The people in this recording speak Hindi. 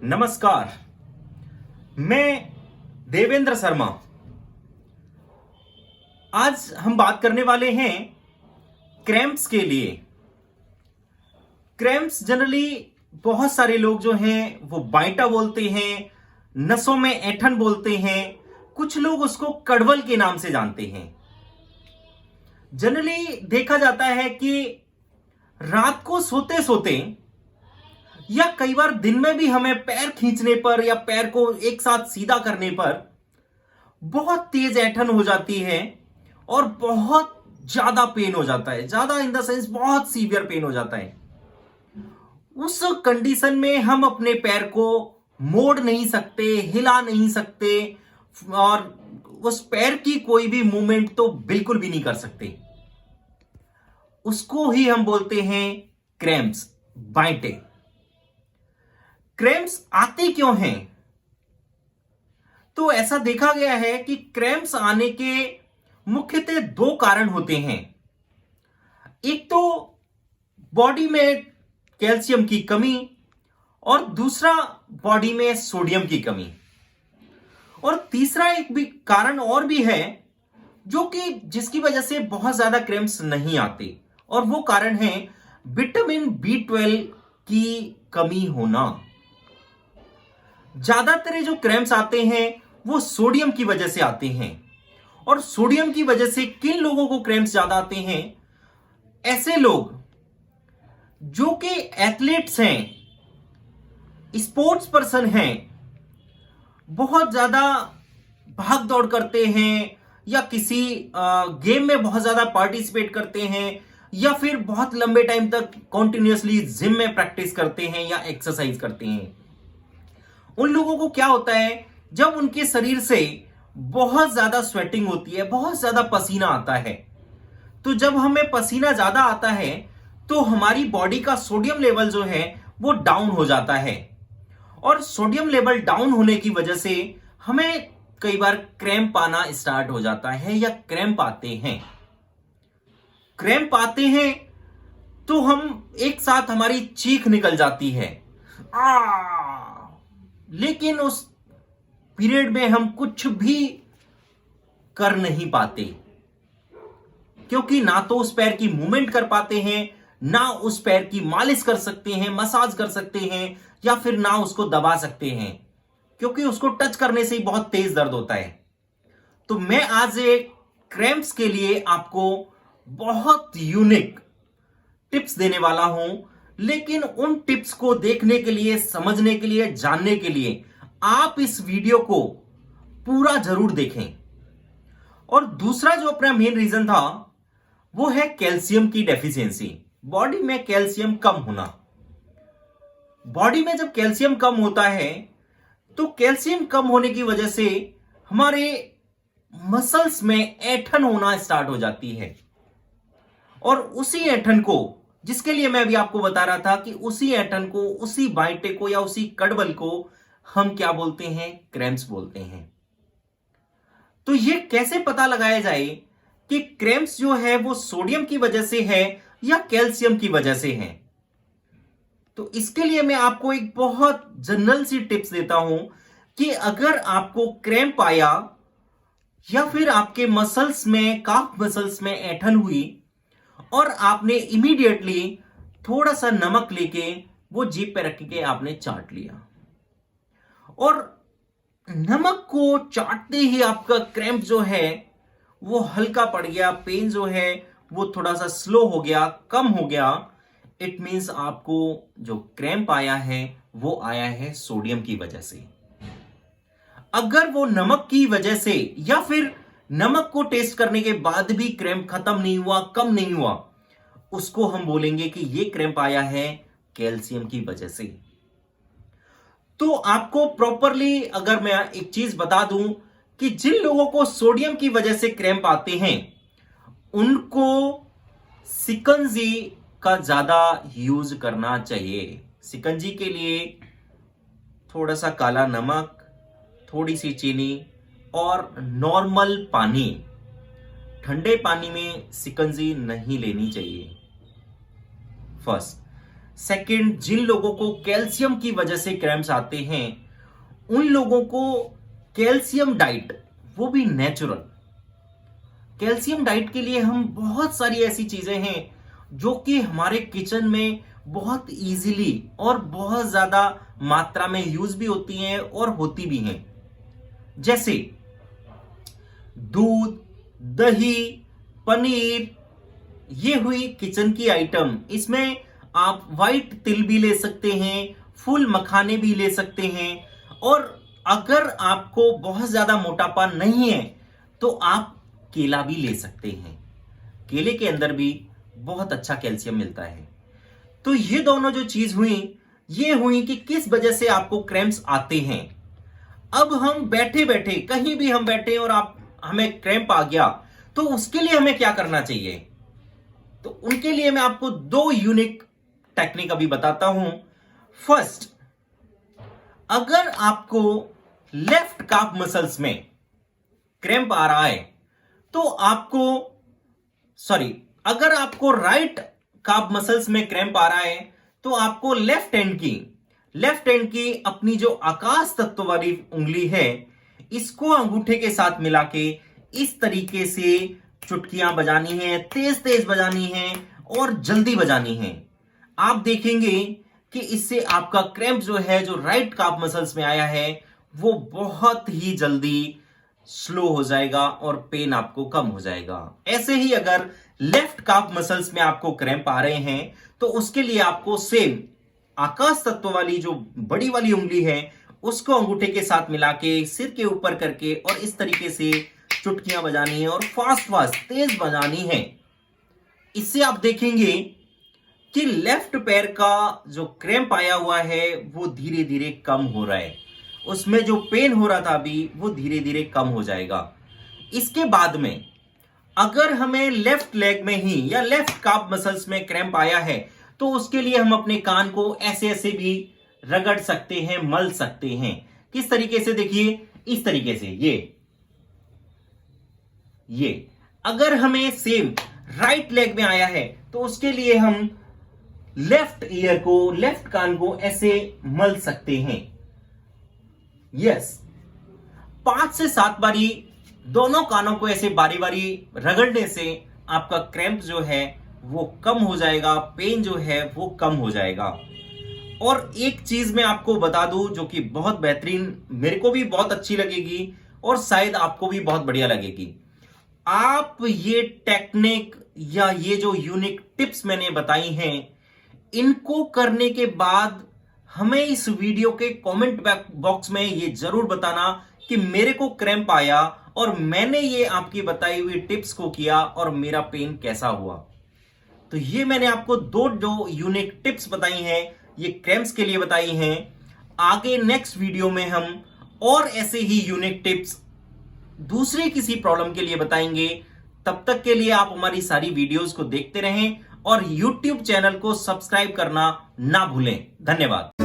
नमस्कार। मैं देवेंद्र शर्मा। आज हम बात करने वाले हैं क्रैम्प्स के लिए। क्रैम्प्स जनरली बहुत सारे लोग जो हैं वो बाइटा बोलते हैं, नसों में ऐंठन बोलते हैं, कुछ लोग उसको कड़वल के नाम से जानते हैं। जनरली देखा जाता है कि रात को सोते सोते या कई बार दिन में भी हमें पैर खींचने पर या पैर को एक साथ सीधा करने पर बहुत तेज ऐंठन हो जाती है और बहुत ज्यादा पेन हो जाता है। ज्यादा इन द सेंस बहुत सीवियर पेन हो जाता है। उस कंडीशन में हम अपने पैर को मोड़ नहीं सकते, हिला नहीं सकते और उस पैर की कोई भी मूवमेंट तो बिल्कुल भी नहीं कर सकते। उसको ही हम बोलते हैं क्रैम्प्स, बाइटे। क्रैम्प्स आते क्यों हैं? तो ऐसा देखा गया है कि क्रैम्प्स आने के मुख्यतः दो कारण होते हैं। एक तो बॉडी में कैल्शियम की कमी और दूसरा बॉडी में सोडियम की कमी। और तीसरा एक भी कारण और भी है जो कि जिसकी वजह से बहुत ज्यादा क्रैम्प्स नहीं आते, और वो कारण है विटामिन B12 की कमी होना। ज्यादातर जो क्रैम्प्स आते हैं वो सोडियम की वजह से आते हैं। और सोडियम की वजह से किन लोगों को क्रैम्प्स ज्यादा आते हैं? ऐसे लोग जो कि एथलीट्स हैं, स्पोर्ट्स पर्सन हैं, बहुत ज्यादा भाग दौड़ करते हैं या किसी गेम में बहुत ज्यादा पार्टिसिपेट करते हैं या फिर बहुत लंबे टाइम तक कॉन्टिन्यूअसली जिम में प्रैक्टिस करते हैं या एक्सरसाइज करते हैं। उन लोगों को क्या होता है, जब उनके शरीर से बहुत ज्यादा स्वेटिंग होती है, बहुत ज्यादा पसीना आता है, तो जब हमें पसीना ज्यादा आता है तो हमारी बॉडी का सोडियम लेवल जो है वो डाउन हो जाता है। और सोडियम लेवल डाउन होने की वजह से हमें कई बार क्रैम्प आना स्टार्ट हो जाता है या क्रैम्प आते हैं। क्रैम्प आते हैं तो हम एक साथ हमारी चीख निकल जाती है, लेकिन उस पीरियड में हम कुछ भी कर नहीं पाते, क्योंकि ना तो उस पैर की मूवमेंट कर पाते हैं, ना उस पैर की मालिश कर सकते हैं, मसाज कर सकते हैं, या फिर ना उसको दबा सकते हैं, क्योंकि उसको टच करने से ही बहुत तेज दर्द होता है। तो मैं आज एक क्रैम्प्स के लिए आपको बहुत यूनिक टिप्स देने वाला हूं, लेकिन उन टिप्स को देखने के लिए, समझने के लिए, जानने के लिए आप इस वीडियो को पूरा जरूर देखें। और दूसरा जो अपना मेन रीजन था वो है कैल्शियम की डेफिशिएंसी, बॉडी में कैल्शियम कम होना। बॉडी में जब कैल्शियम कम होता है तो कैल्शियम कम होने की वजह से हमारे मसल्स में ऐंठन होना स्टार्ट हो जाती है। और उसी ऐंठन को, जिसके लिए मैं अभी आपको बता रहा था कि उसी ऐंठन को, उसी बाइटे को या उसी कड़बल को हम क्या बोलते हैं? क्रैम्प्स बोलते हैं। तो ये कैसे पता लगाया जाए कि क्रैम्प्स जो है वो सोडियम की वजह से है या कैल्शियम की वजह से है? तो इसके लिए मैं आपको एक बहुत जनरल सी टिप्स देता हूं कि अगर आपको क्रैम्प आया या फिर आपके मसल्स में, काफ मसल्स में ऐंठन हुई और आपने इमीडिएटली थोड़ा सा नमक लेके वो जीभ पे रख के आपने चाट लिया, और नमक को चाटते ही आपका क्रैम्प जो है वो हल्का पड़ गया, पेन जो है वो थोड़ा सा स्लो हो गया, कम हो गया, इट मींस आपको जो क्रैम्प आया है वो आया है सोडियम की वजह से। अगर वो नमक की वजह से या फिर नमक को टेस्ट करने के बाद भी क्रैम्प खत्म नहीं हुआ, कम नहीं हुआ, उसको हम बोलेंगे कि ये क्रैम्प आया है कैल्शियम की वजह से। तो आपको प्रॉपरली अगर मैं एक चीज बता दूं कि जिन लोगों को सोडियम की वजह से क्रैम्प आते हैं उनको शिकंजी का ज्यादा यूज करना चाहिए। शिकंजी के लिए थोड़ा सा काला नमक, थोड़ी सी चीनी और नॉर्मल पानी, ठंडे पानी में शिकंजी नहीं लेनी चाहिए। फर्स्ट। सेकंड, जिन लोगों को कैल्शियम की वजह से क्रैम्प्स आते हैं उन लोगों को कैल्शियम डाइट, वो भी नेचुरल कैल्शियम डाइट के लिए हम बहुत सारी ऐसी चीजें हैं जो कि हमारे किचन में बहुत इजीली और बहुत ज्यादा मात्रा में यूज भी होती हैं और होती भी हैं, जैसे दूध, दही, पनीर। ये हुई किचन की आइटम। इसमें आप व्हाइट तिल भी ले सकते हैं, फूल मखाने भी ले सकते हैं, और अगर आपको बहुत ज्यादा मोटापा नहीं है तो आप केला भी ले सकते हैं। केले के अंदर भी बहुत अच्छा कैल्शियम मिलता है। तो ये दोनों जो चीज हुई, ये हुई कि किस वजह से आपको क्रैम्प्स आते हैं। अब हम बैठे बैठे कहीं भी हम बैठे और हमें क्रैम्प आ गया तो उसके लिए हमें क्या करना चाहिए, तो उनके लिए मैं आपको 2 यूनिक टेक्निक अभी बताता हूं। फर्स्ट, अगर आपको लेफ्ट काफ मसल्स में क्रैम्प आ रहा है तो अगर आपको राइट काफ मसल्स में क्रैम्प आ रहा है तो आपको लेफ्ट हैंड की अपनी जो आकाश तत्व वाली उंगली है, इसको अंगूठे के साथ मिला के इस तरीके से चुटकियां बजानी है, तेज तेज बजानी है और जल्दी बजानी है। आप देखेंगे कि इससे आपका क्रैम्प जो है, जो राइट काफ मसल्स में आया है, वो बहुत ही जल्दी स्लो हो जाएगा और पेन आपको कम हो जाएगा। ऐसे ही अगर लेफ्ट काफ मसल्स में आपको क्रैम्प आ रहे हैं तो उसके लिए आपको सेम आकाश तत्व वाली जो बड़ी वाली उंगली है उसको अंगूठे के साथ मिला के सिर के ऊपर करके और इस तरीके से चुटकियां बजानी है और फास्ट तेज बजानी है। इससे आप देखेंगे कि लेफ्ट पैर का जो क्रैम्प आया हुआ है वो धीरे धीरे कम हो रहा है, उसमें जो पेन हो रहा था अभी वो धीरे धीरे कम हो जाएगा। इसके बाद में अगर हमें लेफ्ट लेग में ही या लेफ्ट काफ मसल्स में क्रैम्प आया है तो उसके लिए हम अपने कान को ऐसे ऐसे भी रगड़ सकते हैं, मल सकते हैं। किस तरीके से, देखिए इस तरीके से, ये अगर हमें सेम राइट लेग में आया है तो उसके लिए हम लेफ्ट ईयर को, लेफ्ट कान को ऐसे मल सकते हैं। यस, 5 से 7 बारी दोनों कानों को ऐसे बारी बारी रगड़ने से आपका क्रैम्प जो है वो कम हो जाएगा, पेन जो है वो कम हो जाएगा। और एक चीज मैं आपको बता दूं जो कि बहुत बेहतरीन, मेरे को भी बहुत अच्छी लगेगी और शायद आपको भी बहुत बढ़िया लगेगी। आप ये टेक्निक या ये जो यूनिक टिप्स मैंने बताई हैं, इनको करने के बाद हमें इस वीडियो के कमेंट बॉक्स में ये जरूर बताना कि मेरे को क्रैम्प आया और मैंने ये आपकी बताई हुई टिप्स को किया और मेरा पेन कैसा हुआ। तो ये मैंने आपको 2 यूनिक टिप्स बताई हैं, ये क्रैम्प्स के लिए बताई हैं। आगे नेक्स्ट वीडियो में हम और ऐसे ही यूनिक टिप्स दूसरे किसी प्रॉब्लम के लिए बताएंगे। तब तक के लिए आप हमारी सारी वीडियोस को देखते रहें और YouTube चैनल को सब्सक्राइब करना ना भूलें। धन्यवाद।